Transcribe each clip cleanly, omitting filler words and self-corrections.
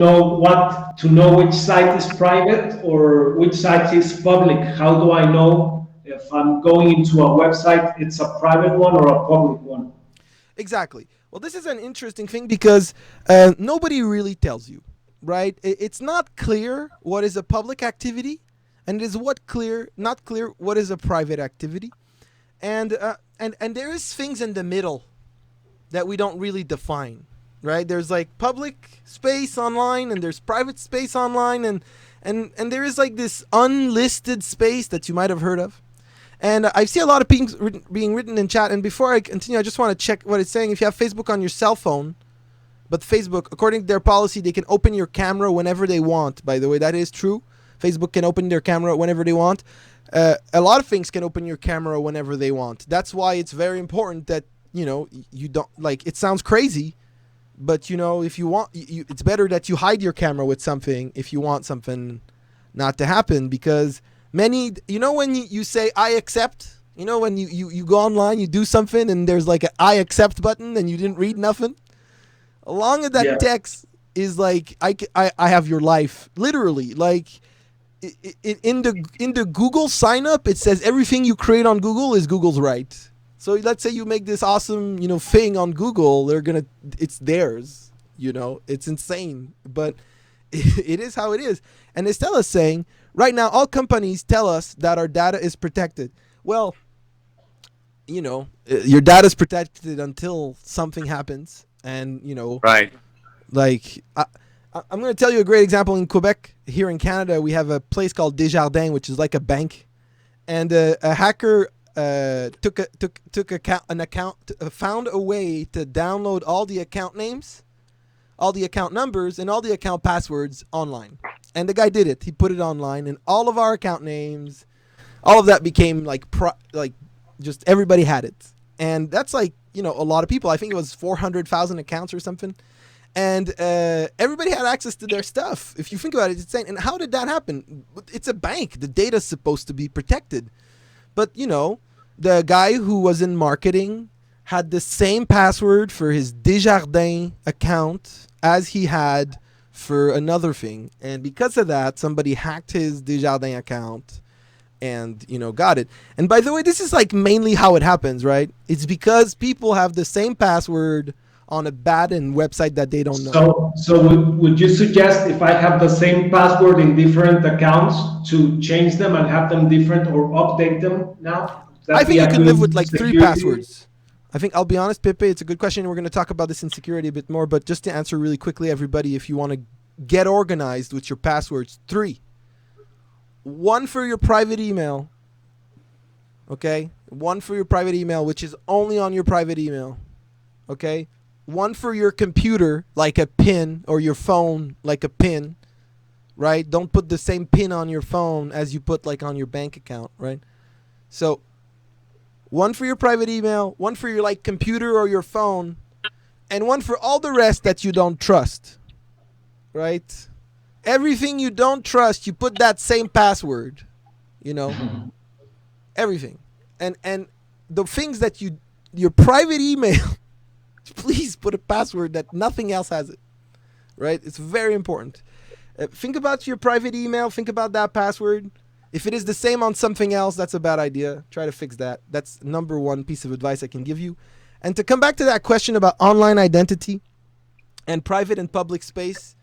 to know which site is private or which site is public? How do I know if I'm going into a website, it's a private one or a public one? Exactly. Well, this is an interesting thing because nobody really tells you, right? It's not clear what is a public activity, and it is not clear what is a private activity, and there is things in the middle that we don't really define, right? There's like public space online, and there's private space online, and there is like this unlisted space that you might have heard of. And I see a lot of things being written in chat. And before I continue, I just want to check what it's saying. If you have Facebook on your cell phone, but Facebook, according to their policy, they can open your camera whenever they want. By the way, that is true. Facebook can open their camera whenever they want. A lot of things can open your camera whenever they want. That's why it's very important that, you don't, like, it sounds crazy, but, if you want, it's better that you hide your camera with something if you want something not to happen, because many, when you say I accept, when you go online, you do something and there's like an I accept button and you didn't read nothing, along with that text is like I have your life, literally. Like in the Google sign up, it says everything you create on Google is Google's right. So let's say you make this awesome thing on Google, it's theirs. It's insane, but it is how it is. And Estela's saying, right now, all companies tell us that our data is protected. Well, your data is protected until something happens. And, Right. like, I'm going to tell you a great example. In Quebec, here in Canada, we have a place called Desjardins, which is like a bank. And a hacker found a way to download all the account names, all the account numbers, and all the account passwords online. And the guy did it. He put it online, and all of our account names, all of that became like just everybody had it. And that's like, a lot of people. I think it was 400,000 accounts or something. And everybody had access to their stuff. If you think about it, it's insane. And how did that happen? It's a bank. The data's supposed to be protected. But, the guy who was in marketing had the same password for his Desjardins account as he had for another thing. And because of that, somebody hacked his Desjardins account and, got it. And by the way, this is like mainly how it happens, right? It's because people have the same password on a bad website that they don't know. So would you suggest if I have the same password in different accounts to change them and have them different or update them now? I think you can live with like 3 passwords. I think, I'll be honest, Pepe, it's a good question. We're going to talk about this in security a bit more, but just to answer really quickly, everybody, if you want to get organized with your passwords, 3. 1 for your private email, okay? 1 for your private email, which is only on your private email, okay? 1 for your computer, like a PIN, or your phone, like a PIN, right? Don't put the same PIN on your phone as you put like on your bank account, right? So 1 for your private email, 1 for your like computer or your phone, and 1 for all the rest that you don't trust, right? Everything you don't trust, you put that same password, everything. And the things that your private email, please put a password that nothing else has it, right? It's very important. Think about your private email. Think about that password. If it is the same on something else, that's a bad idea. Try to fix that. That's number 1 piece of advice I can give you. And to come back to that question about online identity and private and public space,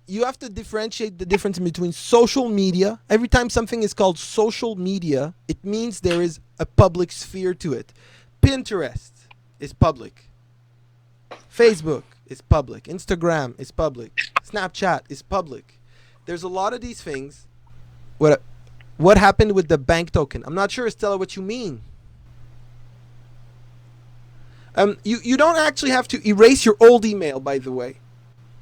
you have to differentiate the difference between social media. Every time something is called social media, it means there is a public sphere to it. Pinterest is public. Facebook is public. Instagram is public. Snapchat is public. There's a lot of these things. What happened with the bank token? I'm not sure, Estella, what you mean. You don't actually have to erase your old email, by the way.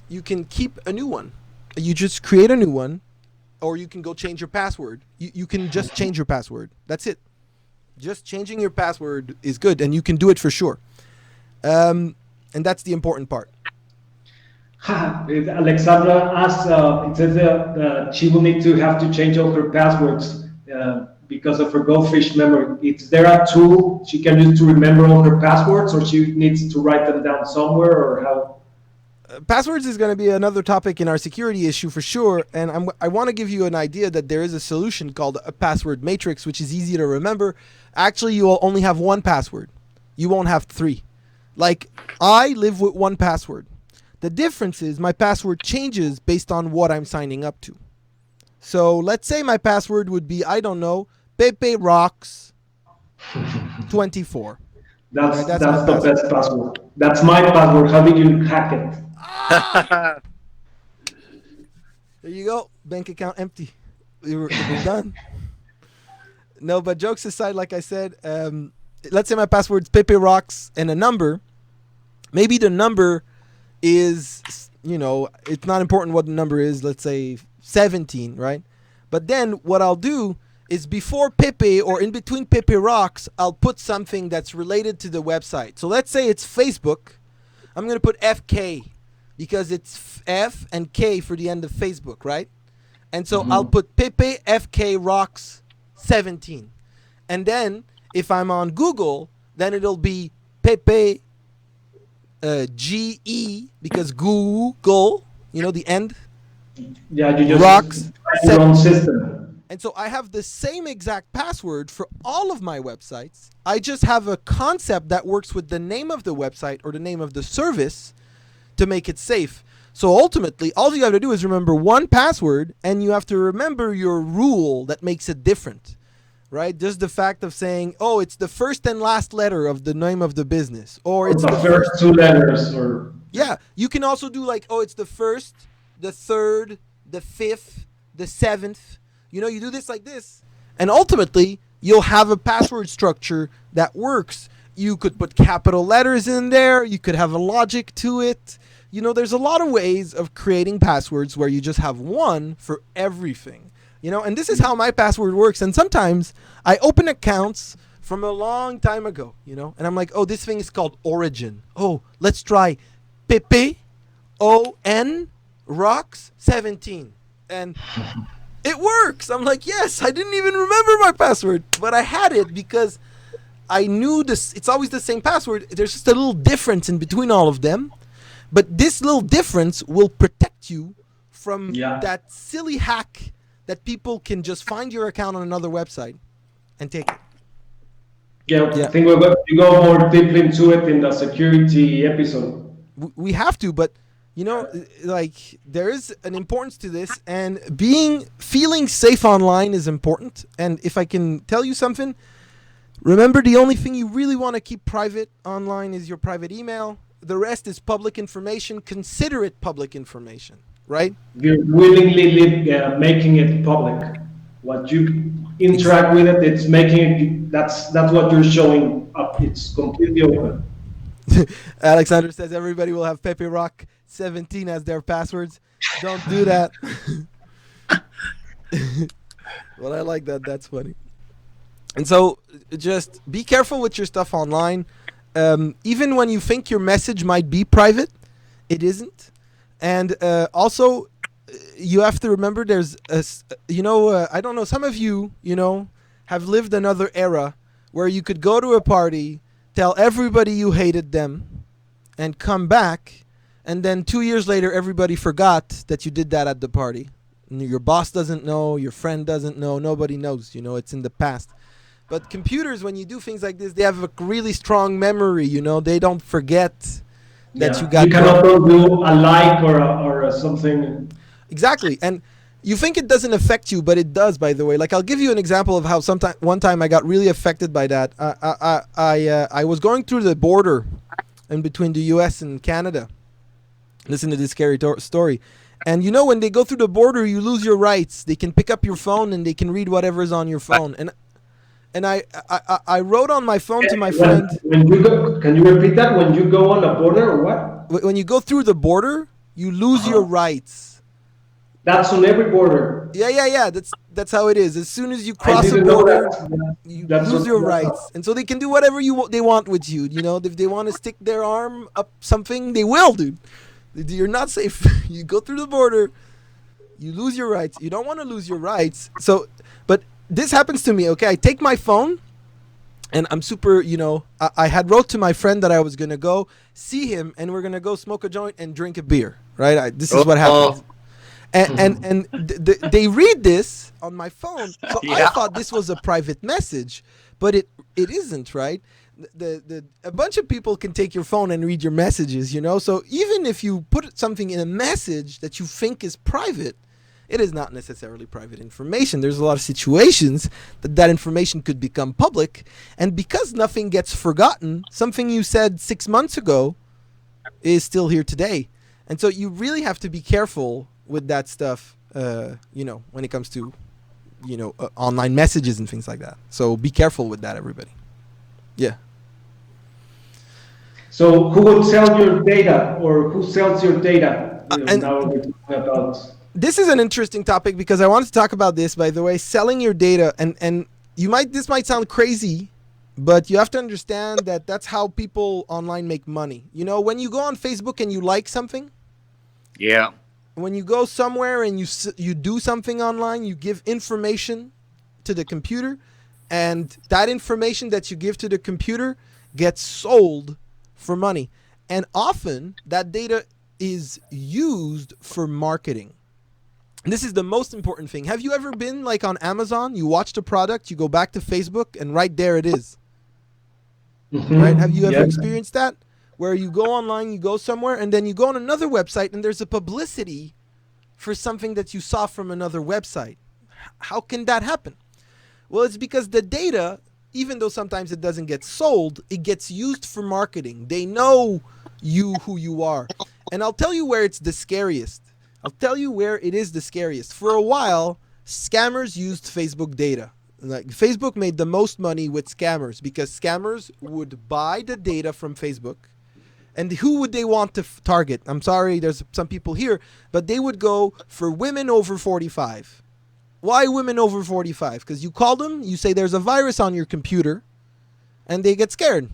You can keep a new one. You just create a new one, or you can go change your password. You can just change your password. That's it. Just changing your password is good, and you can do it for sure. And that's the important part. Alexandra asked, it says that she will need to have to change all her passwords because of her goldfish memory. Is there a tool she can use to remember all her passwords, or she needs to write them down somewhere, or how? passwords is going to be another topic in our security issue for sure. And I want to give you an idea that there is a solution called a password matrix, which is easy to remember. Actually, you will only have one password. You won't have three. Like, I live with one password. The difference is my password changes based on what I'm signing up to. So let's say my password would be, I don't know, Pepe Rocks 24. That's Right, that's that's my the best password. That's my password. How did you hack it? There you go. Bank account empty. We're done. No, but jokes aside, like I said, let's say my password's Pepe Rocks and a number. Maybe the number is, it's not important what the number is. Let's say 17, right? But then what I'll do is before Pepe or in between Pepe Rocks, I'll put something that's related to the website. So let's say it's Facebook. I'm going to put FK because it's F and K for the end of Facebook, right? And so I'll put Pepe FK Rocks 17. And then if I'm on Google, then it'll be Pepe GE because Google, the end. Yeah, you just Rocks your own system. And so I have the same exact password for all of my websites. I just have a concept that works with the name of the website or the name of the service to make it safe. So ultimately, all you have to do is remember one password, and you have to remember your rule that makes it different, right? Just the fact of saying, oh, it's the first and last letter of the name of the business, or it's the first two letters, or yeah. You can also do like, oh, it's the first, the third, the fifth, the seventh. You do this like this, and ultimately you'll have a password structure that works. You could put capital letters in there. You could have a logic to it. There's a lot of ways of creating passwords where you just have one for everything. And this is how my password works. And sometimes I open accounts from a long time ago, and I'm like, oh, this thing is called Origin. Oh, let's try Pepe ON Rocks 17. And it works. I'm like, yes, I didn't even remember my password, but I had it because I knew this. It's always the same password. There's just a little difference in between all of them. But this little difference will protect you from that silly hack that people can just find your account on another website and take it. Yeah, I think we're going to go more deeply into it in the security episode. We have to, but there is an importance to this, and feeling safe online is important. And if I can tell you something, remember the only thing you really want to keep private online is your private email. The rest is public information. Consider it public information, right? You're willingly making it public. What you interact with it, it's making it. That's what you're showing up. It's completely open. Alexander says everybody will have Pepe Rock 17 as their passwords. Don't do that. Well, I like that. That's funny. And so just be careful with your stuff online. Even when you think your message might be private, it isn't. And also, you have to remember there's I don't know, some of you, have lived another era where you could go to a party, tell everybody you hated them, and come back, and then 2 years later, everybody forgot that you did that at the party. Your boss doesn't know, your friend doesn't know, nobody knows, it's in the past. But computers, when you do things like this, they have a really strong memory, they don't forget that you got... You cannot do a like or something. Exactly, and you think it doesn't affect you, but it does, by the way. Like, I'll give you an example of how one time I got really affected by that. I was going through the border in between the U.S. and Canada. Listen to this scary story. And when they go through the border, you lose your rights. They can pick up your phone and they can read whatever's on your phone. And I wrote on my phone to my friend. When you go, can you repeat that? When you go on a border or what? When you go through the border, you lose your rights. That's on every border. Yeah. That's how it is. As soon as you cross a border, you lose your rights, and so they can do whatever they want with you. If they want to stick their arm up something, they will, dude. You're not safe. You go through the border, you lose your rights. You don't want to lose your rights. So, but this happens to me. Okay, I take my phone, And I'm super, I had wrote to my friend that I was gonna go see him, and we're gonna go smoke a joint and drink a beer, right? This is what happened. And they read this on my phone, so I thought this was a private message, but it isn't, right? A bunch of people can take your phone and read your messages, so even if you put something in a message that you think is private, it is not necessarily private information. There's a lot of situations that information could become public, and because nothing gets forgotten, something you said 6 months ago is still here today. And so you really have to be careful with that stuff, when it comes to, online messages and things like that. So be careful with that, everybody. Yeah. So who would sell your data, or who sells your data? And Now we're talking about. This is an interesting topic because I wanted to talk about this, by the way, selling your data. And this might sound crazy, but you have to understand that that's how people online make money. When you go on Facebook and you like something, Yeah. when you go somewhere and you do something online, you give information to the computer, and that information that you give to the computer gets sold for money. And often that data is used for marketing. And this is the most important thing. Have you ever been like on Amazon? You watched a product, you go back to Facebook, and right there it is. Mhm. Right? Have you ever Yeah. experienced that? Where you go online, you go somewhere, and then you go on another website, and there's a publicity for something that you saw from another website. How can that happen? Well, it's because the data, even though sometimes it doesn't get sold, it gets used for marketing. They know who you are. And I'll tell you where it's the scariest. I'll tell you where it is the scariest. For a while, scammers used Facebook data. Like Facebook made the most money with scammers because scammers would buy the data from Facebook. And who would they want to target? I'm sorry, there's some people here, but they would go for women over 45. Why women over 45? Because you call them, you say there's a virus on your computer, and they get scared.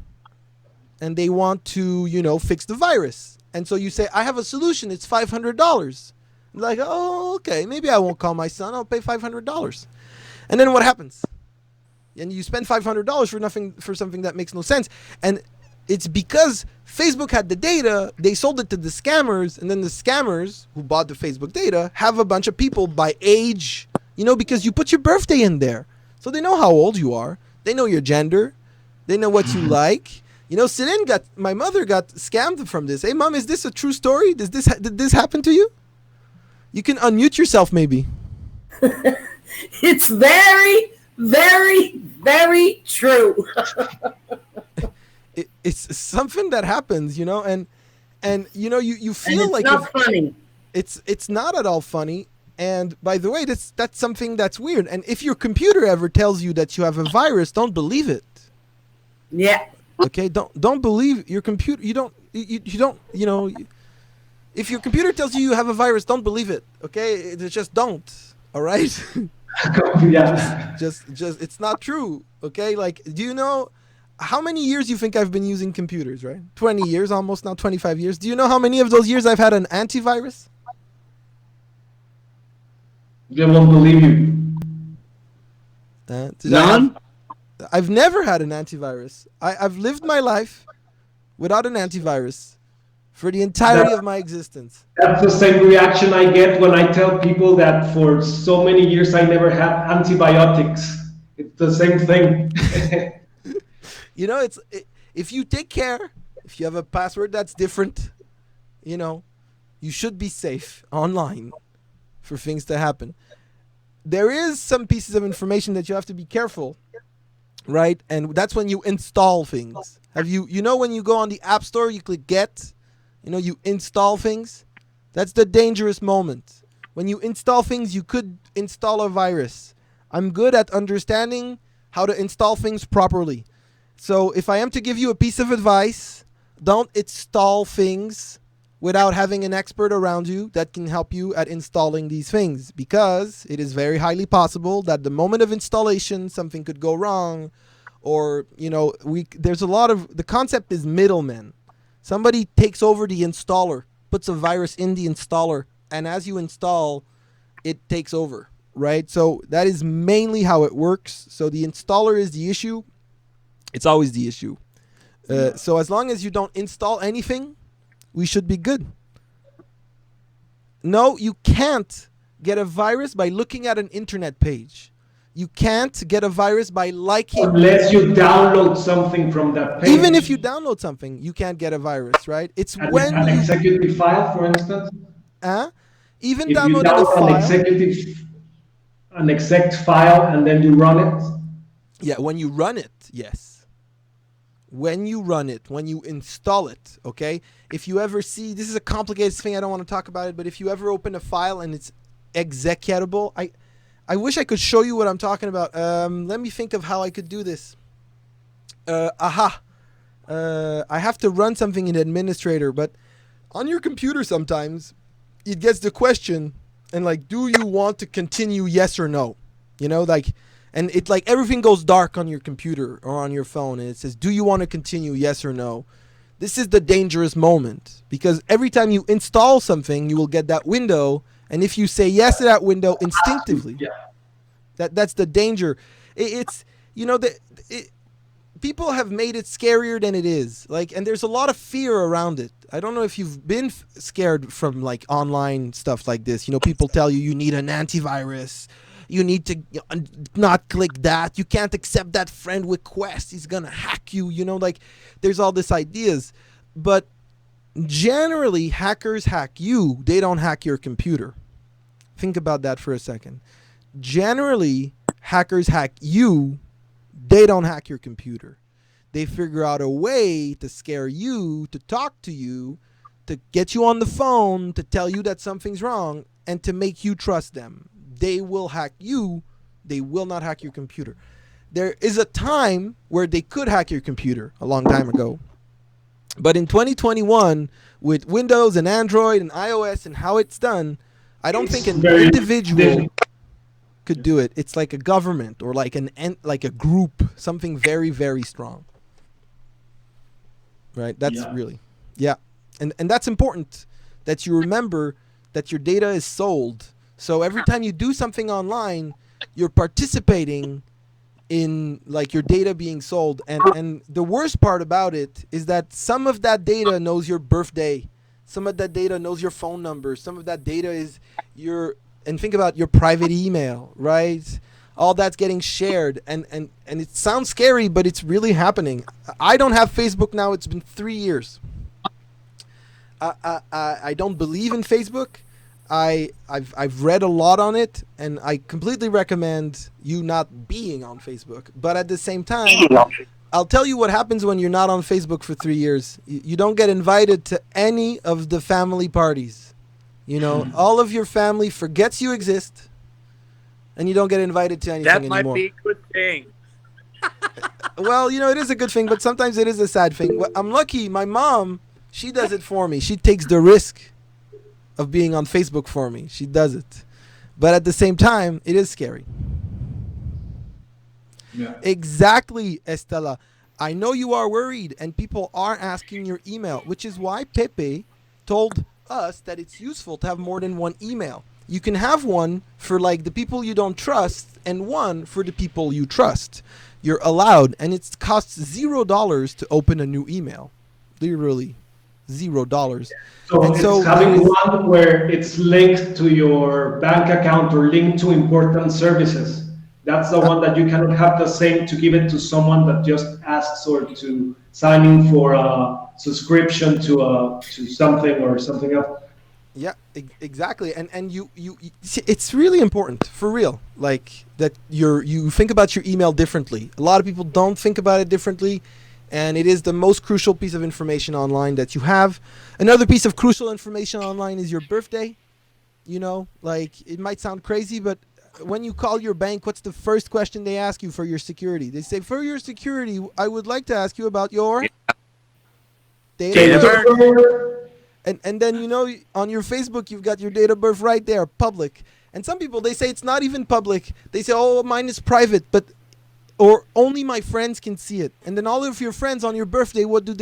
And they want to, fix the virus. And so you say, I have a solution, it's $500. Like, oh, okay, maybe I won't call my son, I'll pay $500. And then what happens? And you spend $500 for nothing, for something that makes no sense. And it's because Facebook had the data, they sold it to the scammers, and then the scammers who bought the Facebook data have a bunch of people by age, because you put your birthday in there. So they know how old you are. They know your gender. They know what you like. My mother got scammed from this. Hey, Mom, is this a true story? Did this happen to you? You can unmute yourself, maybe. It's very, very, very true. It's something that happens, and you feel and it's like not funny. It's not at all funny. And by the way, that's something that's weird. And if your computer ever tells you that you have a virus, don't believe it. Yeah. Okay, don't believe your computer. You don't. If your computer tells you have a virus, don't believe it. Okay, just don't. All right. Yeah. just it's not true. Okay, like, do you know how many years you think I've been using computers? Right, 20 years, almost now 25 years. Do you know how many of those years I've had an antivirus? They won't believe you. None? I've never had an antivirus. I've lived my life without an antivirus for the entirety of my existence. That's the same reaction I get when I tell people that for so many years I never had antibiotics. It's the same thing. If you take care, if you have a password that's different, you should be safe online for things to happen. There is some pieces of information that you have to be careful, right? And that's when you install things. Have you when you go on the App Store, you click Get, you install things. That's the dangerous moment. When you install things, you could install a virus. I'm good at understanding how to install things properly. So if I am to give you a piece of advice, don't install things without having an expert around you that can help you at installing these things, because it is very highly possible that the moment of installation something could go wrong, or there's a lot of, the concept is middlemen. Somebody takes over the installer, puts a virus in the installer, and as you install, it takes over, right? So that is mainly how it works. So the installer is the issue. It's always the issue. So as long as you don't install anything, we should be good. No, you can't get a virus by looking at an internet page. You can't get a virus by liking. Unless you download something from that page. Even if you download something, you can't get a virus, right? It's when an you executive file, for instance. even If you downloading a download file. an exec file and then you run it. Yeah, when you run it, yes. When you run it, when you install it, okay? If you ever see, this is a complicated thing, I don't want to talk about it, but if you ever open a file and it's executable, I wish I could show you what I'm talking about. Let me think of how I could do this. I have to run something in Administrator, but on your computer sometimes it gets the question and like, do you want to continue, yes or no? You know, like, and it like everything goes dark on your computer or on your phone and it says, do you want to continue, yes or no? This is the dangerous moment because every time you install something, you will get that window. And if you say yes to that window instinctively, that's the danger. It's, you know, people have made it scarier than it is. Like, and there's a lot of fear around it. I don't know if you've been scared from like online stuff like this. You know, people tell you need an antivirus. You need to not click that. You can't accept that friend request. He's going to hack you. You know, like there's all these ideas. But generally, hackers hack you. They don't hack your computer. Think about that for a second. Generally, hackers hack you. They don't hack your computer. They figure out a way to scare you, to talk to you, to get you on the phone, to tell you that something's wrong, and to make you trust them. They will hack you. They will not hack your computer. There is a time where they could hack your computer a long time ago. But in 2021, with Windows and Android and iOS and how it's done, I don't think an individual could do it. It's like a government or like a group, something very, very strong. Right? That's really, and that's important that you remember that your data is sold. So every time you do something online, you're participating in like your data being sold. And the worst part about it is that some of that data knows your birthday. Some of that data knows your phone number. Some of that data is and think about your private email, right? All that's getting shared. And it sounds scary, but it's really happening. I don't have Facebook now. It's been 3 years. I don't believe in Facebook. I've read a lot on it, and I completely recommend you not being on Facebook. But at the same time, I'll tell you what happens when you're not on Facebook for 3 years. You don't get invited to any of the family parties. You know, all of your family forgets you exist, and you don't get invited to anything anymore. That might be a good thing. Well, you know, it is a good thing, but sometimes it is a sad thing. I'm lucky. My mom, she does it for me. She takes the risk of being on Facebook for me. She does it. But at the same time, it is scary. Yeah. Exactly, Estela. I know you are worried and people are asking your email, which is why Pepe told us that it's useful to have more than one email. You can have one for like the people you don't trust and one for the people you trust. You're allowed, and it costs $0 to open a new email. Literally $0. So And it's so having one where it's linked to your bank account or linked to important services. That's the one that you cannot have the same to give it to someone that just asks or to sign in for a subscription to something or something else. Yeah, exactly. And you see, it's really important for real. Like that you think about your email differently. A lot of people don't think about it differently. And it is the most crucial piece of information online that you have. Another piece of crucial information online is your birthday. You know, like it might sound crazy, but when you call your bank, what's the first question they ask you for your security? They say, for your security, I would like to ask you about your date of birth. And then, you know, on your Facebook, you've got your date of birth right there, public. And some people, they say it's not even public. They say, oh, mine is private, or only my friends can see it. And then all of your friends on your birthday, what do?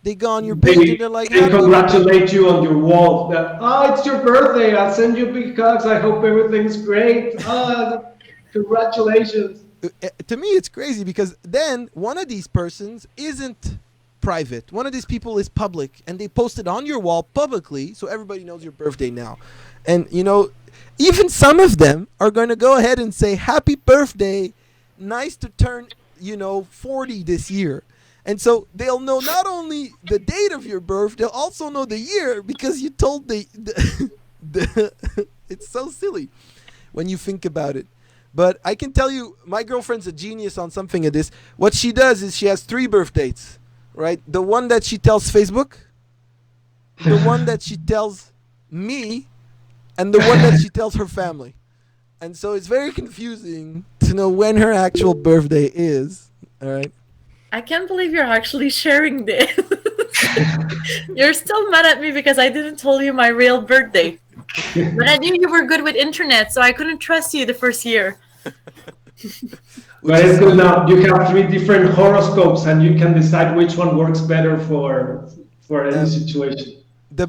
They go on your page and they're like, they congratulate you on your wall. That, it's your birthday. I'll send you big hugs. I hope everything's great. Congratulations. to me it's crazy because then one of these persons isn't private. One of these people is public, and they post it on your wall publicly, so everybody knows your birthday now. And even some of them are going to go ahead and say, "Happy birthday! Nice to turn 40 this year." And so they'll know not only the date of your birth, they'll also know the year because you told the it's so silly when you think about it. But I can tell you, my girlfriend's a genius on something of this. What she does is she has 3 birth dates, right? The one that she tells Facebook, the one that she tells me, and the one that she tells her family. And so it's very confusing to know when her actual birthday is, all right? I can't believe you're actually sharing this. You're still mad at me because I didn't tell you my real birthday. But I knew you were good with internet, so I couldn't trust you the first year. But it's good now. You have 3 different horoscopes, and you can decide which one works better for any situation.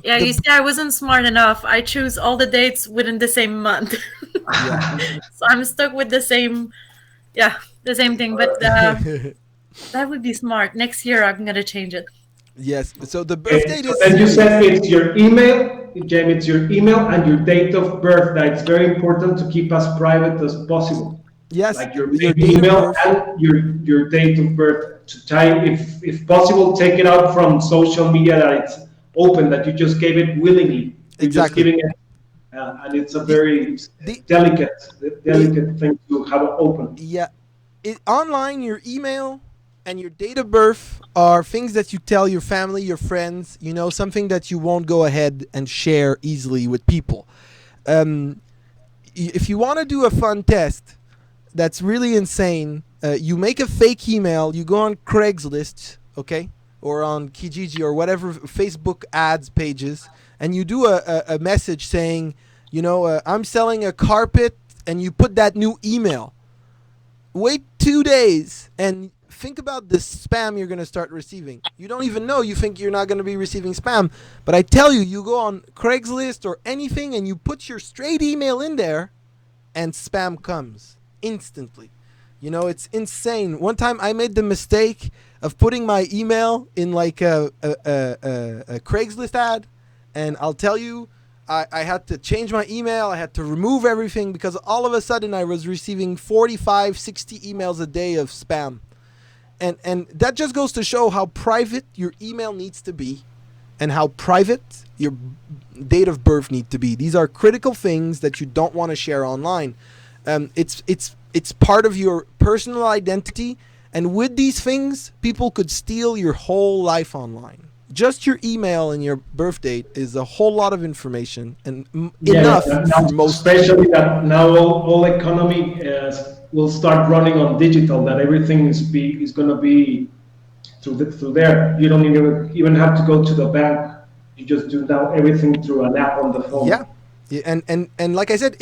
You see, I wasn't smart enough. I choose all the dates within the same month. So I'm stuck with the same thing. But that would be smart. Next year, I'm going to change it. Yes. So the birthday is... And you said it's your email, Jamie, it's your email and your date of birth. That's very important to keep as private as possible. Yes. Like your email and your date of birth. To try, if possible, take it out from social media that it's open, that you just gave it willingly. You're just giving it, and it's a very delicate thing to have open. Yeah. Online, your email and your date of birth are things that you tell your family, your friends, something that you won't go ahead and share easily with people. If you want to do a fun test that's really insane, you make a fake email, you go on Craigslist, okay, or on Kijiji or whatever Facebook ads pages, and you do a message saying, I'm selling a carpet, and you put that new email. Wait 2 days and think about the spam you're going to start receiving. You don't even know. You think you're not going to be receiving spam. But I tell you, you go on Craigslist or anything and you put your straight email in there and spam comes instantly. It's insane. One time I made the mistake of putting my email in like a Craigslist ad. And I'll tell you, I had to change my email. I had to remove everything because all of a sudden I was receiving 45, 60 emails a day of spam. And that just goes to show how private your email needs to be and how private your date of birth need to be. These are critical things that you don't want to share online. It's part of your personal identity. And with these things, people could steal your whole life online. Just your email and your birth date is a whole lot of information and enough for most. Especially that now all economy will start running on digital. That everything is going to be through there. You don't even have to go to the bank. You just do now everything through an app on the phone. Yeah, and like I said,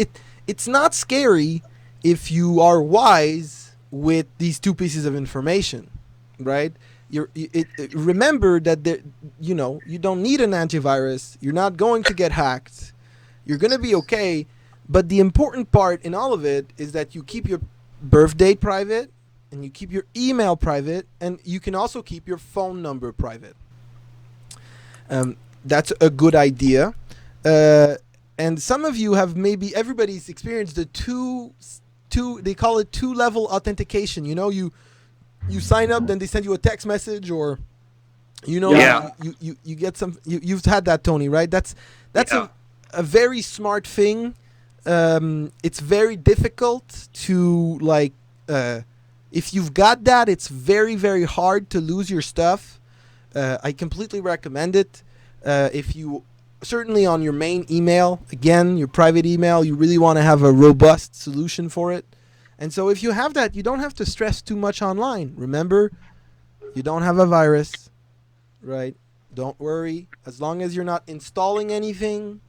it's not scary if you are wise with these 2 pieces of information, right? Remember that you don't need an antivirus. You're not going to get hacked. You're going to be okay. But the important part in all of it is that you keep your birth date private and you keep your email private, and you can also keep your phone number private. That's a good idea. And some of you have everybody's experienced the they call it 2-level authentication. You sign up, then they send you a text message, or you get some. You've had that, Tony, right? That's a very smart thing. It's very difficult to if you've got that, it's very, very hard to lose your stuff. I completely recommend it. If you certainly on your main email, again, your private email, you really want to have a robust solution for it. And so if you have that, you don't have to stress too much online. Remember, you don't have a virus, right? Don't worry. As long as you're not installing anything,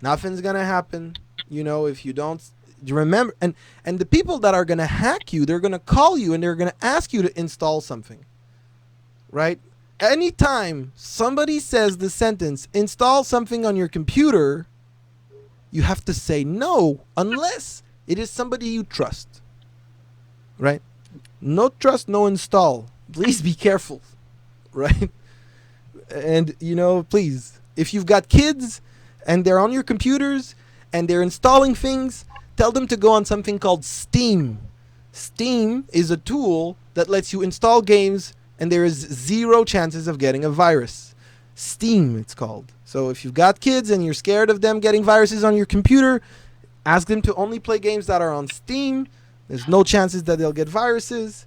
nothing's going to happen. If you don't remember. And the people that are going to hack you, they're going to call you and they're going to ask you to install something, right? Anytime somebody says the sentence, install something on your computer, you have to say no, unless it is somebody you trust, right? No trust, no install. Please be careful, right? And please, if you've got kids and they're on your computers and they're installing things, tell them to go on something called Steam. Steam is a tool that lets you install games and there is zero chances of getting a virus. Steam, it's called. So if you've got kids and you're scared of them getting viruses on your computer, ask them to only play games that are on Steam. There's no chances that they'll get viruses.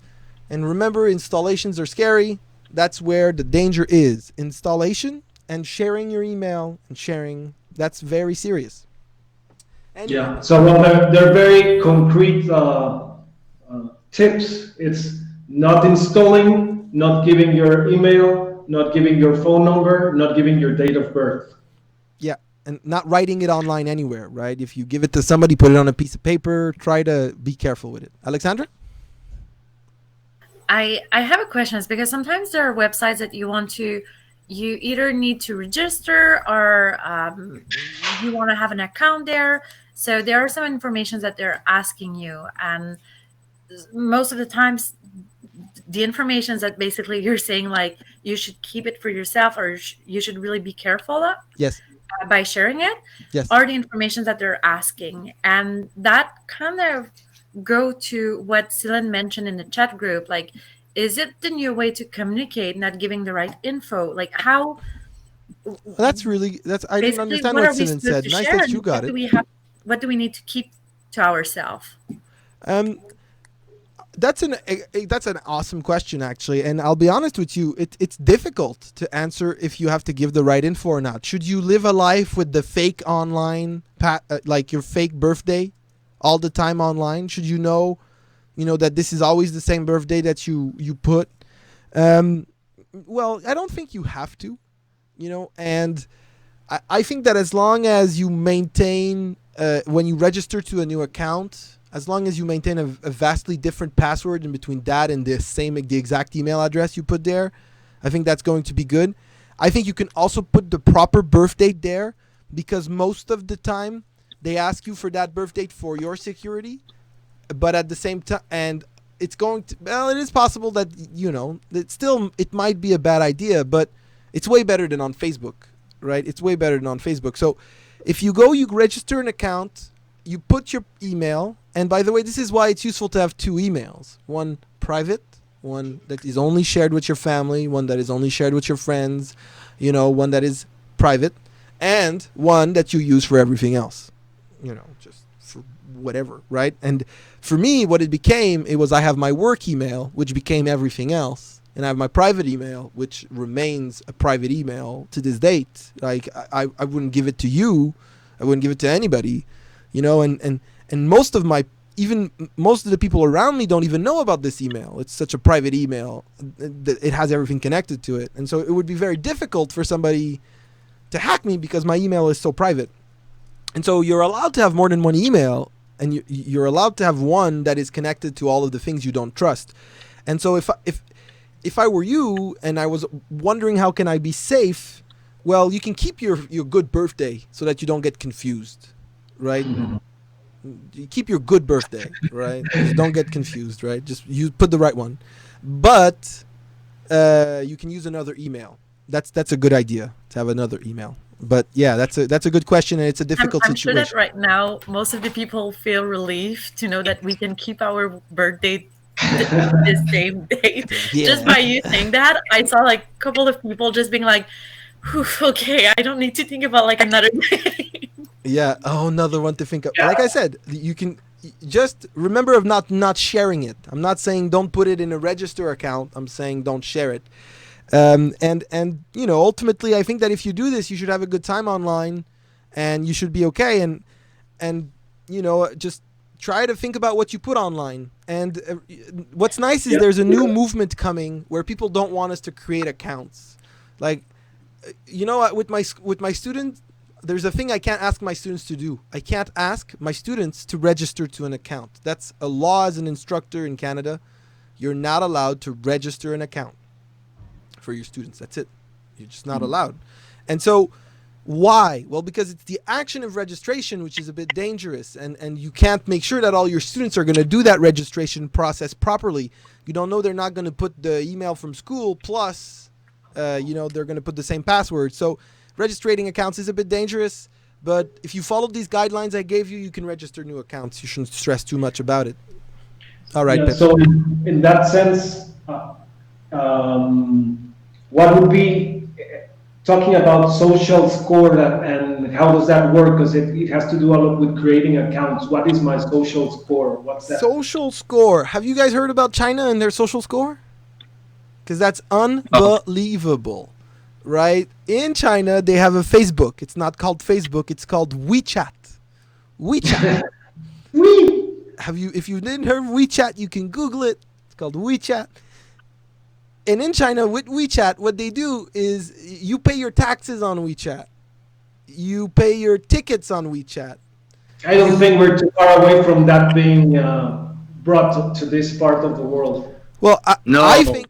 And remember, installations are scary. That's where the danger is. Installation and sharing your email and sharing, that's very serious. And yeah. So they're very concrete tips. It's not installing, not giving your email, not giving your phone number, not giving your date of birth. Yeah, and not writing it online anywhere, right? If you give it to somebody, put it on a piece of paper. Try to be careful with it. Alexandra? I have a question. It's because sometimes there are websites that you either need to register or you want to have an account there. So there are some information that they're asking you, and most of the times the information that basically you're saying like you should keep it for yourself or you should really be careful of. Yes. By sharing it. Yes. Are the information that they're asking, and that kind of go to what Celine mentioned in the chat group. Like, is it the new way to communicate, not giving the right info? Like how? I didn't understand what Celine said. Nice that you got it. What do we need to keep to ourselves? That's an awesome question, actually, and I'll be honest with you. It's difficult to answer if you have to give the right info or not. Should you live a life with the fake online, like your fake birthday, all the time online? Should you know that this is always the same birthday that you put? Well, I don't think you have to, and I think that as long as you maintain when you register to a new account, as long as you maintain a vastly different password in between that and the exact email address you put there, I think that's going to be good. I think you can also put the proper birth date there, because most of the time they ask you for that birth date for your security, but at the same time, and it's going to, well, it is possible that, it might be a bad idea, but it's way better than on Facebook, right? It's way better than on Facebook. So if you register an account, you put your email, and by the way, this is why it's useful to have two emails. One private, one that is only shared with your family, one that is only shared with your friends, one that is private, and one that you use for everything else, just for whatever, right? And for me, what it was I have my work email, which became everything else, and I have my private email, which remains a private email to this date. Like, I wouldn't give it to you. I wouldn't give it to anybody. And most of the people around me don't even know about this email. It's such a private email that it has everything connected to it. And so it would be very difficult for somebody to hack me because my email is so private. And so you're allowed to have more than one email, and you're allowed to have one that is connected to all of the things you don't trust. And so if I were you and I was wondering how can I be safe, well, you can keep your good birthday so that you don't get confused. Right? You keep your good birthday, right? Just don't get confused, right? Just put the right one. But you can use another email. That's a good idea to have another email. But yeah, that's a good question, and it's a difficult situation. I'm sure that right now most of the people feel relieved to know that we can keep our birthday the same date. Yeah. Just by you saying that, I saw like a couple of people just being like, okay, I don't need to think about like another day. Yeah. Oh, another one to think of. Yeah. Like I said, you can just remember of not sharing it. I'm not saying don't put it in a register account. I'm saying don't share it. And ultimately, I think that if you do this, you should have a good time online, and you should be okay. And just try to think about what you put online. And what's nice is there's a new movement coming where people don't want us to create accounts. Like, with my students. There's a thing I can't ask my students to do. I can't ask my students to register to an account. That's a law as an instructor in Canada. You're not allowed to register an account for your students. That's it. You're just not allowed. And so Why? Well, because it's the action of registration which is a bit dangerous, and you can't make sure that all your students are going to do that registration process properly. You don't know they're not going to put the email from school plus, they're going to put the same password. So registering accounts is a bit dangerous, but if you follow these guidelines I gave you, you can register new accounts. You shouldn't stress too much about it. All right. Yeah, so in that sense, what would be talking about social score and how does that work? Because it has to do a lot with creating accounts. What is my social score? What's that? Social score. Have you guys heard about China and their social score? Because that's unbelievable, right? In China, they have a Facebook. It's not called Facebook. It's called WeChat. WeChat. If you didn't hear WeChat, you can Google it. It's called WeChat. And in China, with WeChat, what they do is you pay your taxes on WeChat. You pay your tickets on WeChat. I don't think we're too far away from that being brought to this part of the world. Well, I think,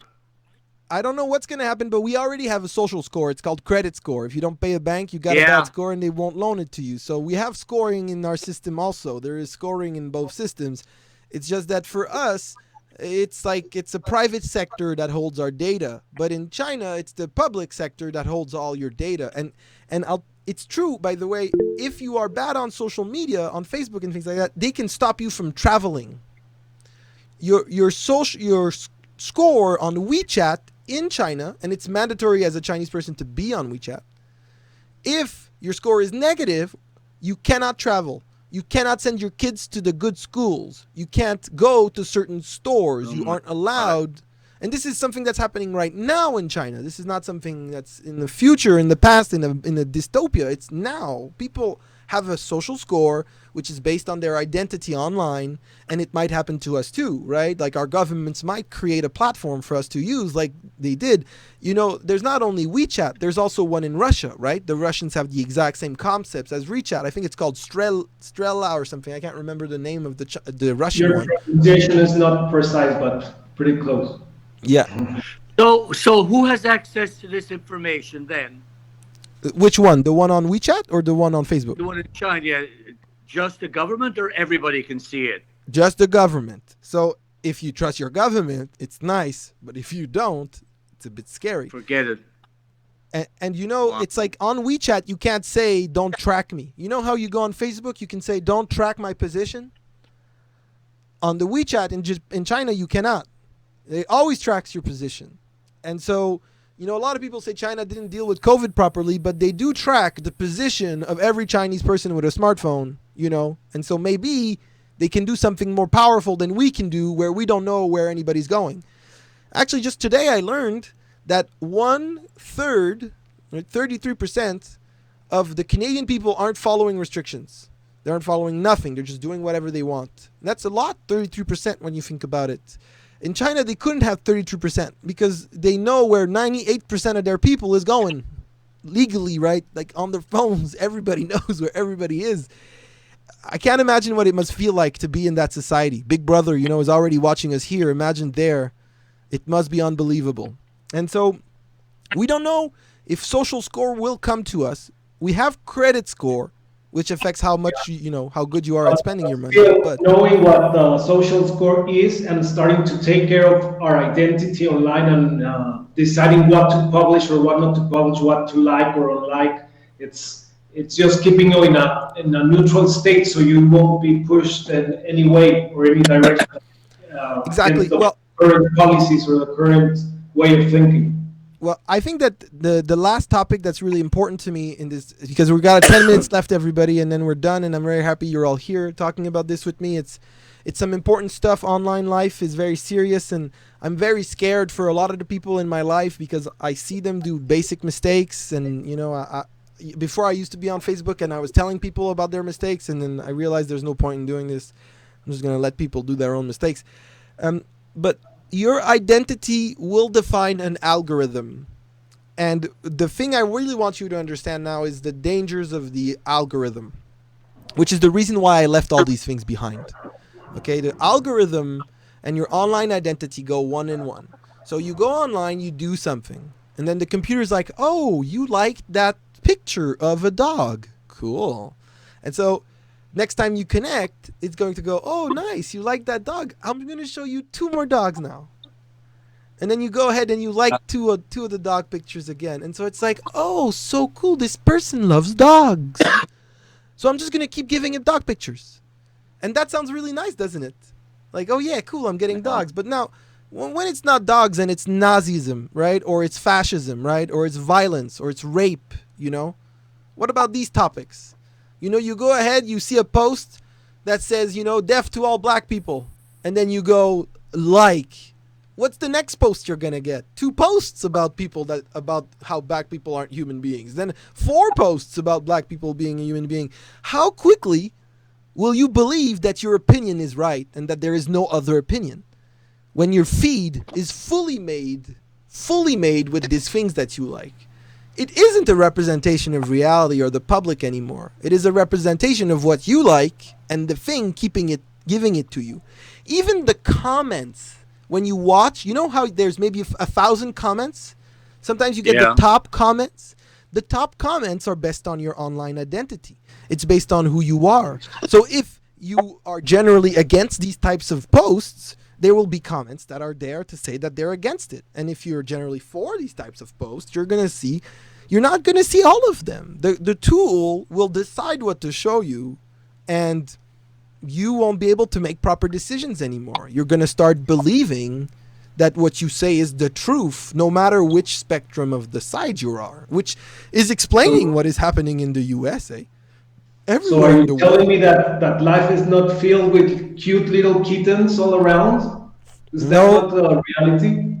I don't know what's going to happen, but we already have a social score. It's called credit score. If you don't pay a bank, you got a bad score and they won't loan it to you. So we have scoring in our system also. There is scoring in both systems. It's just that for us, it's like it's a private sector that holds our data, but in China it's the public sector that holds all your data. And it's true, by the way, if you are bad on social media, on Facebook and things like that, they can stop you from traveling. Your score on WeChat in China, and it's mandatory as a Chinese person to be on WeChat. If your score is negative, you cannot travel. You cannot send your kids to the good schools. You can't go to certain stores. You aren't allowed. And this is something that's happening right now in China. This is not something that's in the future, in the past, in a dystopia. It's now. People have a social score which is based on their identity online, and it might happen to us too, right? Like our governments might create a platform for us to use like they did. There's not only WeChat, there's also one in Russia, right? The Russians have the exact same concepts as WeChat. I think it's called Strela or something. I can't remember the name of the Russian one. Your pronunciation is not precise, but pretty close. Yeah. So who has access to this information then? Which one? The one on WeChat or the one on Facebook? The one in China, just the government or everybody can see it? Just the government. So if you trust your government, it's nice. But if you don't, it's a bit scary. Forget it. And it's like on WeChat, you can't say, don't track me. You know how you go on Facebook, you can say, don't track my position? On the WeChat in China, you cannot. It always tracks your position. And so, a lot of people say China didn't deal with COVID properly, but they do track the position of every Chinese person with a smartphone, And so maybe they can do something more powerful than we can do where we don't know where anybody's going. Actually, just today I learned that 1/3, 33% of the Canadian people aren't following restrictions. They aren't following nothing. They're just doing whatever they want. And that's a lot, 33% when you think about it. In China, they couldn't have 33% because they know where 98% of their people is going legally, right? Like on their phones, everybody knows where everybody is. I can't imagine what it must feel like to be in that society. Big Brother, is already watching us here. Imagine there. It must be unbelievable. And so we don't know if social score will come to us. We have credit score, which affects how much how good you are at spending your money. But knowing what the social score is and starting to take care of our identity online and deciding what to publish or what not to publish, what to like or unlike, it's just keeping you in a neutral state, so you won't be pushed in any way or any direction. Exactly. Well, current policies or the current way of thinking. Well, I think that the last topic that's really important to me in this, because we've got 10 minutes left, everybody, and then we're done, and I'm very happy you're all here talking about this with me. It's some important stuff. Online life is very serious, and I'm very scared for a lot of the people in my life because I see them do basic mistakes, and before I used to be on Facebook and I was telling people about their mistakes, and then I realized there's no point in doing this. I'm just going to let people do their own mistakes. But your identity will define an algorithm. And the thing I really want you to understand now is the dangers of the algorithm, which is the reason why I left all these things behind. Okay, the algorithm and your online identity go one in one. So you go online, you do something, and then the computer's like, oh, you liked that picture of a dog. Cool. And so next time you connect, it's going to go, oh, nice, you like that dog. I'm going to show you 2 more dogs now. And then you go ahead and you like two of the dog pictures again. And so it's like, oh, so cool. This person loves dogs. So I'm just going to keep giving him dog pictures. And that sounds really nice, doesn't it? Like, oh, yeah, cool, I'm getting dogs. But now, when it's not dogs and it's Nazism, right? Or it's fascism, right? Or it's violence, or it's rape, you know? What about these topics? You know, you go ahead, you see a post that says, you know, death to all black people. And then you go, like, what's the next post you're going to get? 2 posts about how black people aren't human beings. Then 4 posts about black people being a human being. How quickly will you believe that your opinion is right and that there is no other opinion? When your feed is fully made with these things that you like. It isn't a representation of reality or the public anymore. It is a representation of what you like and the thing giving it to you. Even the comments, when you watch, you know how there's maybe 1,000 comments? Sometimes you get the top comments. The top comments are based on your online identity. It's based on who you are. So if you are generally against these types of posts, there will be comments that are there to say that they're against it. And if you're generally for these types of posts, you're not going to see all of them. The tool will decide what to show you, and you won't be able to make proper decisions anymore. You're going to start believing that what you say is the truth, no matter which spectrum of the side you are, which is explaining what is happening in the USA. So are you telling me that life is not filled with cute little kittens all around? Is that not the reality?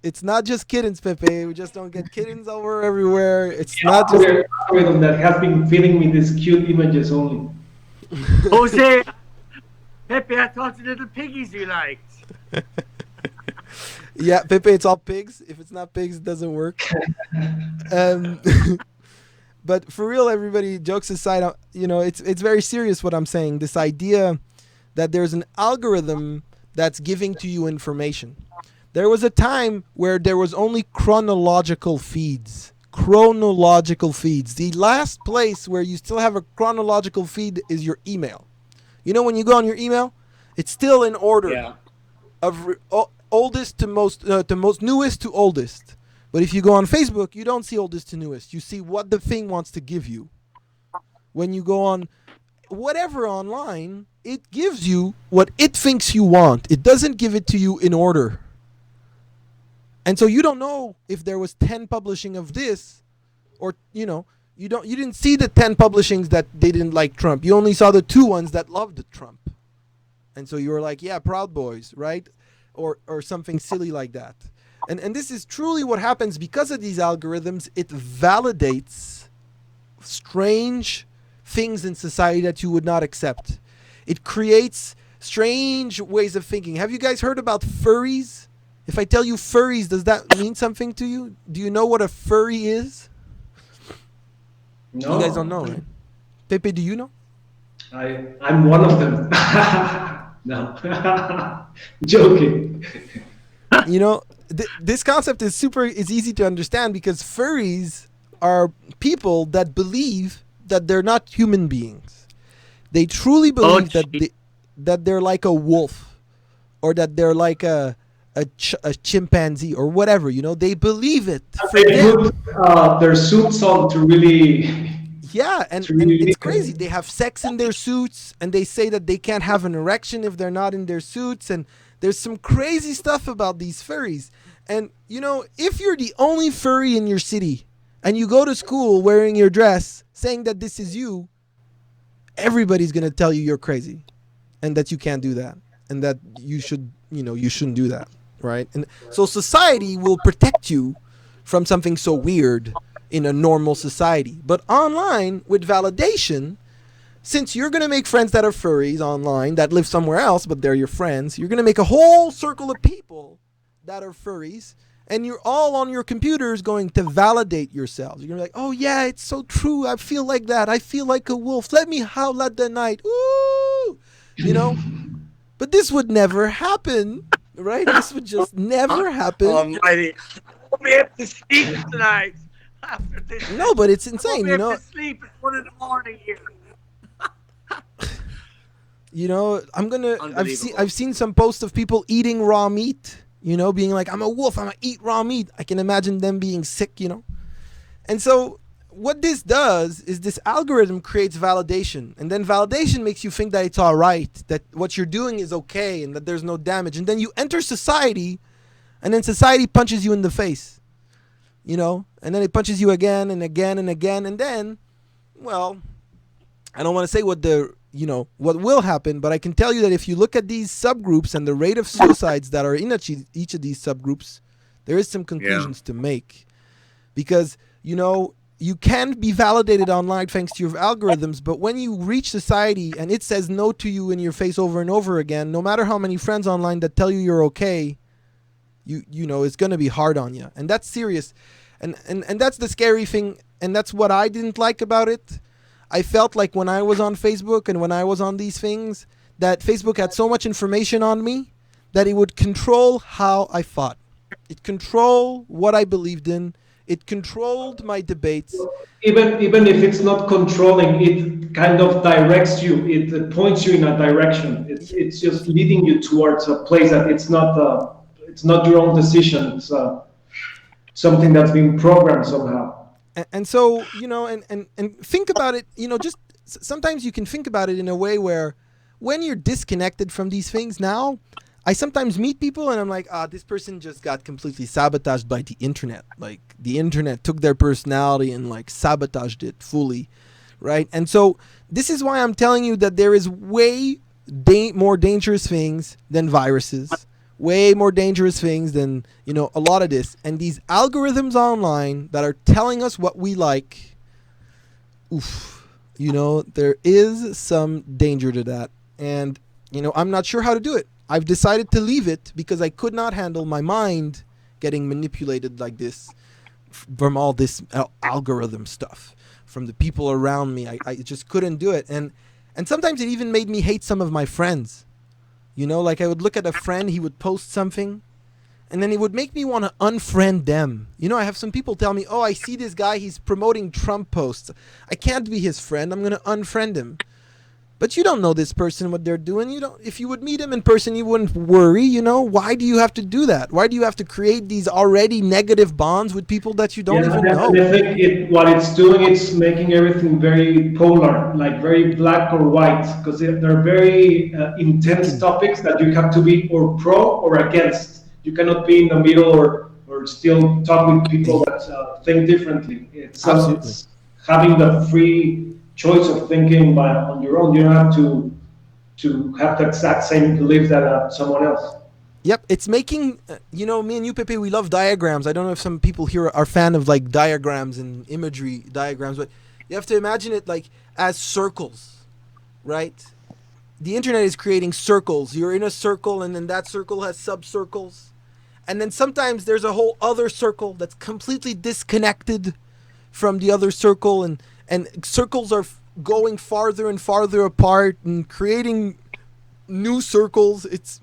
It's not just kittens, Pepe. We just don't get kittens over everywhere. It's not just the algorithm that has been feeding me these cute images only. Jose, Pepe, I thought the little piggies you liked. Yeah, Pepe, it's all pigs. If it's not pigs, it doesn't work. But for real, everybody, jokes aside, you know, it's very serious what I'm saying. This idea that there's an algorithm that's giving to you information. There was a time where there was only chronological feeds. Chronological feeds. The last place where you still have a chronological feed is your email. You know, when you go on your email, it's still in order of oldest to most newest to oldest. But if you go on Facebook, you don't see oldest to newest. You see what the thing wants to give you. When you go on whatever online, it gives you what it thinks you want. It doesn't give it to you in order. And so you don't know if there was 10 publishing of this, or, you know, you didn't see the 10 publishings that they didn't like Trump. You only saw the 2 ones that loved Trump. And so you were like, yeah, Proud Boys, right? Or something silly like that. And this is truly what happens because of these algorithms. It validates strange things in society that you would not accept. It creates strange ways of thinking. Have you guys heard about furries? If I tell you furries, does that mean something to you? Do you know what a furry is? No. You guys don't know, right? Pepe, do you know? I'm one of them. No. Joking. You know, this concept is easy to understand because furries are people that believe that they're not human beings. They truly believe that they're like a wolf, or that they're like a chimpanzee or whatever. You know, they believe it. They put their suits on to really. Yeah, and it's crazy. They have sex in their suits, and they say that they can't have an erection if they're not in their suits, and there's some crazy stuff about these furries. And, you know, if you're the only furry in your city and you go to school wearing your dress saying that this is you, everybody's going to tell you you're crazy and that you can't do that and that you shouldn't do that, right? And so society will protect you from something so weird in a normal society. But online, with validation, since you're going to make friends that are furries online, that live somewhere else, but they're your friends, you're going to make a whole circle of people that are furries, and you're all on your computers going to validate yourselves. You're going to be like, oh yeah, it's so true. I feel like that. I feel like a wolf. Let me howl at the night. Ooh! You know? But this would never happen, right? This would just never happen. Almighty. I'll be able to sleep tonight. after this. No, but it's I insane, won't be you able know. to sleep at 1 in the morning here. You know, Unbelievable. I've seen some posts of people eating raw meat, you know, being like, I'm a wolf, I'm gonna eat raw meat. I can imagine them being sick, you know. And so what this does is this algorithm creates validation, and then validation makes you think that it's all right, that what you're doing is okay, and that there's no damage. And then you enter society, and then society punches you in the face, you know, and then it punches you again and again and again, and then, well, I don't want to say what what will happen, but I can tell you that if you look at these subgroups and the rate of suicides that are in each of these subgroups, there is some conclusions to make. Because, you know, you can be validated online thanks to your algorithms, but when you reach society and it says no to you in your face over and over again, no matter how many friends online that tell you you're okay, you know, it's going to be hard on you. And that's serious. And that's the scary thing, and that's what I didn't like about it. I felt like when I was on Facebook and when I was on these things, that Facebook had so much information on me that it would control how I thought. It controlled what I believed in. It controlled my debates. Even if it's not controlling, it kind of directs you. It points you in a direction. It's just leading you towards a place that it's not your own decision. It's something that's been programmed somehow. And so, you know, and think about it, you know, just sometimes you can think about it in a way where when you're disconnected from these things now, I sometimes meet people and I'm like, this person just got completely sabotaged by the internet. Like the internet took their personality and like sabotaged it fully, right? And so this is why I'm telling you that there is way more dangerous things than viruses. Way more dangerous things than, you know, a lot of this. And these algorithms online that are telling us what we like, you know, there is some danger to that. And, you know, I'm not sure how to do it. I've decided to leave it because I could not handle my mind getting manipulated like this from all this algorithm stuff, from the people around me. I just couldn't do it. And sometimes it even made me hate some of my friends. You know, like I would look at a friend, he would post something, and then it would make me want to unfriend them. You know, I have some people tell me, I see this guy, he's promoting Trump posts. I can't be his friend. I'm going to unfriend him. But you don't know this person, what they're doing. You don't. If you would meet him in person, you wouldn't worry, you know. Why do you have to do that? Why do you have to create these already negative bonds with people that you don't even know? I think what it's doing, it's making everything very polar, like very black or white, because they're very intense topics that you have to be or pro or against. You cannot be in the middle or still talk with people that think differently. It's having the free choice of thinking on your own. You don't have to have the exact same belief that someone else. Yep, it's making, you know, me and you, Pepe, we love diagrams. I don't know if some people here are fan of like diagrams and imagery diagrams, but you have to imagine it like as circles, right? The internet is creating circles. You're in a circle, and then that circle has subcircles. And then sometimes there's a whole other circle that's completely disconnected from the other circle, and circles are going farther and farther apart and creating new circles. It's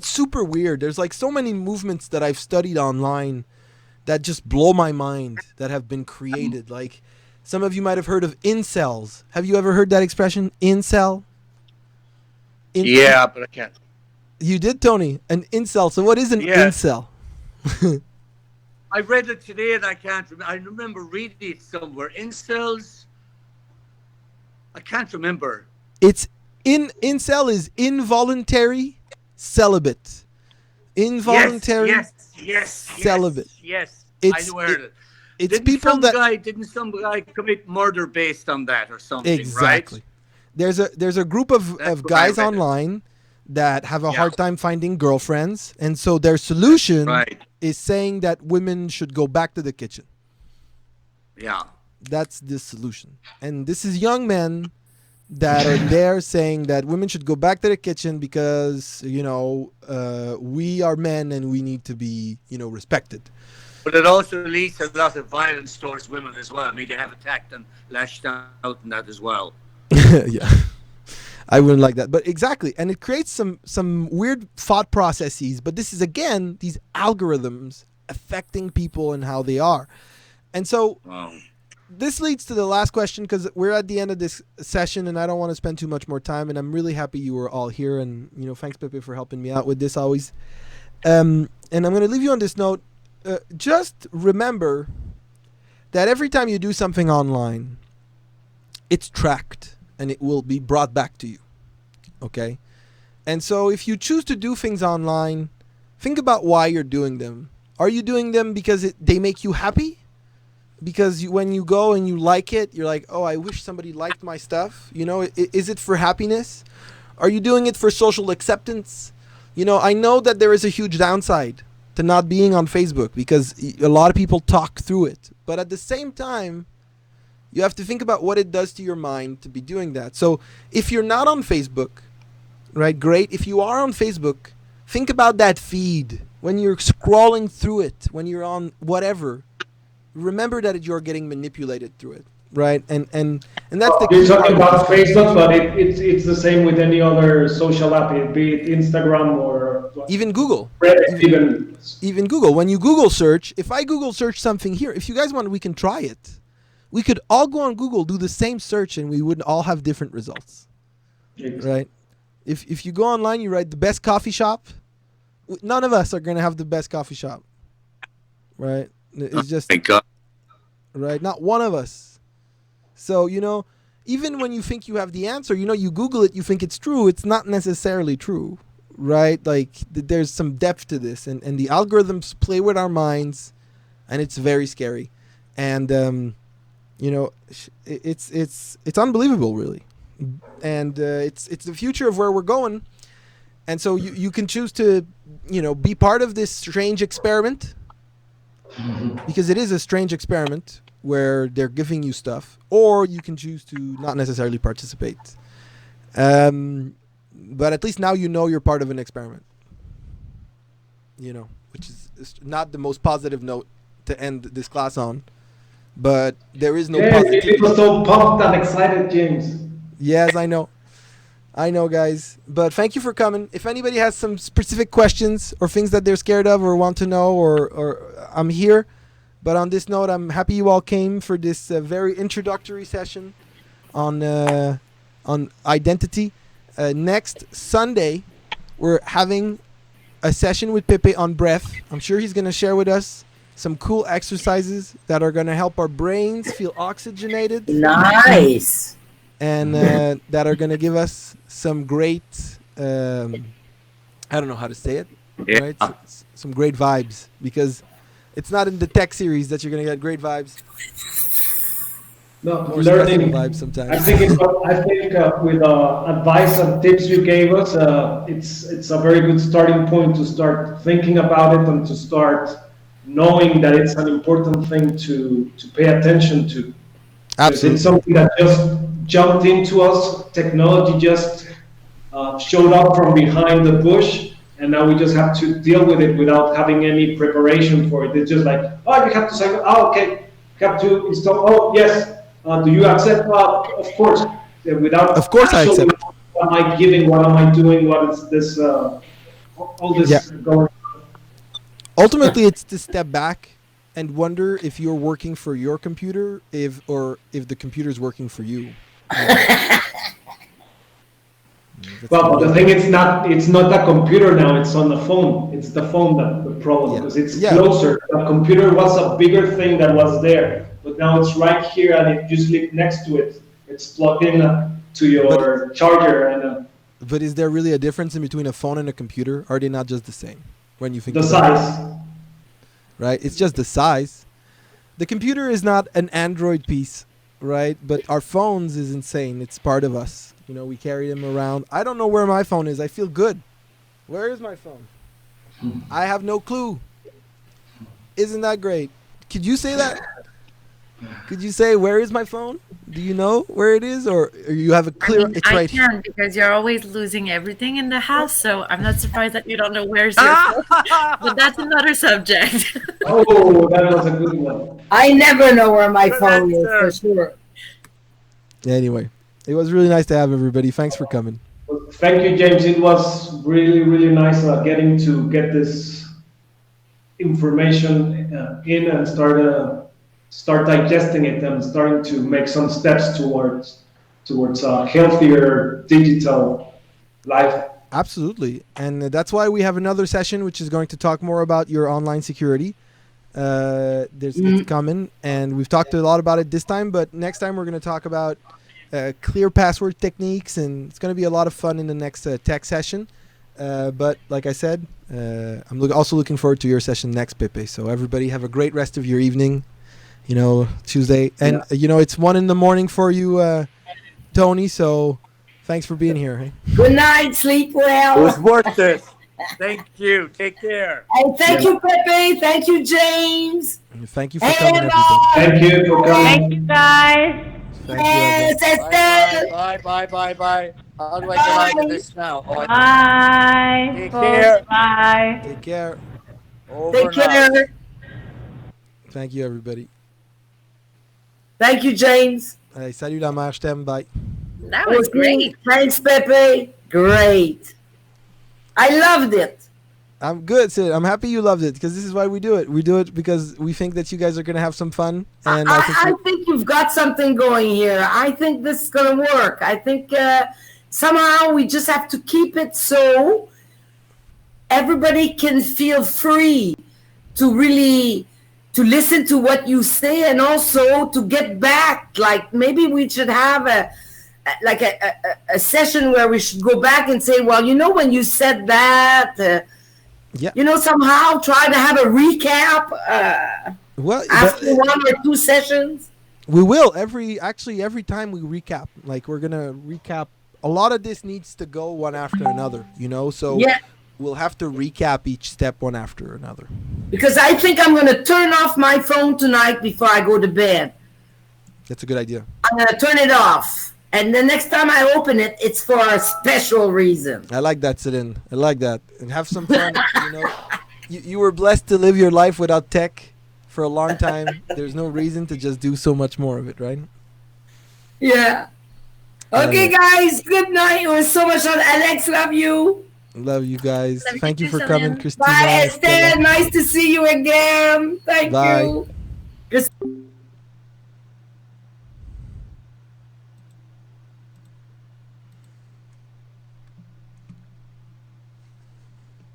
super weird. There's like so many movements that I've studied online that just blow my mind that have been created. Like some of you might have heard of incels. Have you ever heard that expression, incel? Yeah, but I can't. You did, Tony? An incel. So what is an incel? I read it today and I can't remember. I remember reading it somewhere. Incels. I can't remember. Incel is involuntary celibate. Involuntary celibate. Yes. I heard it. It's people Didn't some guy commit murder based on that or something? Exactly. Right? There's a group of guys online that have a hard time finding girlfriends, and so their solution is saying that women should go back to the kitchen. Yeah. That's the solution. And this is young men that are there saying that women should go back to the kitchen because, you know, we are men and we need to be, you know, respected. But it also leads to a lot of violence towards women as well. I mean, they have attacked and lashed out in that as well. Yeah. I wouldn't like that. But exactly. And it creates some weird thought processes. But this is, again, these algorithms affecting people and how they are. And so Wow. this leads to the last question, because we're at the end of this session and I don't want to spend too much more time, and I'm really happy you were all here, and thanks Pepe for helping me out with this always. And I'm going to leave you on this note. Just remember that every time you do something online, it's tracked and it will be brought back to you. Okay? And so if you choose to do things online, think about why you're doing them. Are you doing them because they make you happy? Because when you go and you like it, you're like, oh, I wish somebody liked my stuff. Is it for happiness? Are you doing it for social acceptance? I know that there is a huge downside to not being on Facebook, because a lot of people talk through it. But at the same time, you have to think about what it does to your mind to be doing that. So if you're not on Facebook, right, great. If you are on Facebook, think about that feed. When you're scrolling through it, when you're on whatever, remember that you're getting manipulated through it, right? And that's the You're key talking part. about Facebook, but it's the same with any other social app, be it Instagram or Even Google. Reddit, Even Google. When you Google search, if I Google search something here, if you guys want, we can try it. We could all go on Google, do the same search, and we would all have different results, right? If you go online, you write the best coffee shop, none of us are going to have the best coffee shop, right? It's just, Thank God. right? Not one of us. So, even when you think you have the answer, you Google it, you think it's true. It's not necessarily true, right? Like there's some depth to this, and the algorithms play with our minds, and it's very scary. And, it's unbelievable, really. And it's the future of where we're going. And so you can choose to, be part of this strange experiment, because it is a strange experiment where they're giving you stuff, or you can choose to not necessarily participate. But at least now you're part of an experiment, which is not the most positive note to end this class on. But there is no positivity. It was so pumped and excited, James. Yes, I know, guys. But thank you for coming. If anybody has some specific questions or things that they're scared of or want to know, or I'm here. But on this note, I'm happy you all came for this very introductory session on identity. Next Sunday, we're having a session with Pepe on breath. I'm sure he's going to share with us some cool exercises that are going to help our brains feel oxygenated. Nice. And that are going to give us some great, I don't know how to say it, Yeah. right? Some great vibes, because it's not in the tech series that you're going to get great vibes. No, More stressful learning. vibes sometimes. I think with advice and tips you gave us, it's a very good starting point to start thinking about it and to start knowing that it's an important thing to pay attention to. Absolutely. It's something that just jumped into us. Technology just showed up from behind the bush, and now we just have to deal with it without having any preparation for it. It's just like, oh, you have to say, oh, okay, you have to install. Oh, yes. Do you accept? Of course. Without Of course I actually, accept. What am I giving? What am I doing? What is this? All this Yeah. going. Ultimately, it's to step back and wonder if you're working for your computer, if the computer's working for you. Well, but the thing it's not a computer now, it's on the phone. It's the phone that the problem, Yeah. because it's Yeah. closer. The computer was a bigger thing that was there, but now it's right here and it just live next to it. It's plugged in to your charger and But is there really a difference in between a phone and a computer? Are they not just the same when you think the about it? size. Right? It's just the size. The computer is not an Android piece, right? But our phones is insane. It's part of us. We carry them around. I don't know where my phone is. I feel good. Where is my phone? I have no clue. Isn't that great? Could you say that? Could you say, where is my phone? Do you know where it is? Or you have a clear, it's I right here. can, because you're always losing everything in the house, so I'm not surprised that you don't know where's your phone. But that's another subject. Oh, that was a good one. I never know where my phone is answer. for sure. Anyway, it was really nice to have everybody. Thanks for coming. Thank you, James. It was really, really nice getting to get this information in and start start digesting it and starting to make some steps towards a healthier digital life. Absolutely, and that's why we have another session which is going to talk more about your online security. It's coming, and we've talked a lot about it this time, but next time we're going to talk about clear password techniques, and it's going to be a lot of fun in the next tech session. But like I said, I'm also looking forward to your session next, Pepe. So everybody have a great rest of your evening, Tuesday. And, it's 1 a.m. for you, Tony, so thanks for being here. Hey? Good night. Sleep It well. was worth it. Thank you. Take care. And thank you, Pepe. Thank you, James. Thank you for coming, everybody. Thank you for coming. Thank you, guys. Thank you, everyone. Bye. How do I get out of this now? Bye. Take care. Bye. Take care. Over Take now. care. Thank you, everybody. Thank you, James. Hey, salut la mère, je t'aime, bye. That was great. Thanks, Pepe. Great. I loved it. I'm good, Sid. I'm happy you loved it, because this is why we do it. We do it because we think that you guys are going to have some fun. And I think you've got something going here. I think this is going to work. I think somehow we just have to keep it so everybody can feel free to really to listen to what you say, and also to get back. Like maybe we should have a session where we should go back and say, well, when you said that, yeah. Somehow try to have a recap after 1 or 2 sessions. We will every time we recap. Like, we're gonna recap. A lot of this needs to go one after another, So Yeah. we'll have to recap each step one after another. Because I think I'm going to turn off my phone tonight before I go to bed. That's a good idea. I'm going to turn it off. And the next time I open it, it's for a special reason. I like that, Sidin. I like that. And have some fun. You were blessed to live your life without tech for a long time. There's no reason to just do so much more of it, right? Yeah. Okay, guys. Good night. It was so much fun. Alex, love you. Love you guys. Love you Thank you too, for coming, Sylvian. Christina. Bye, Estela. Esther. Nice to see you again. Thank Bye. you. Just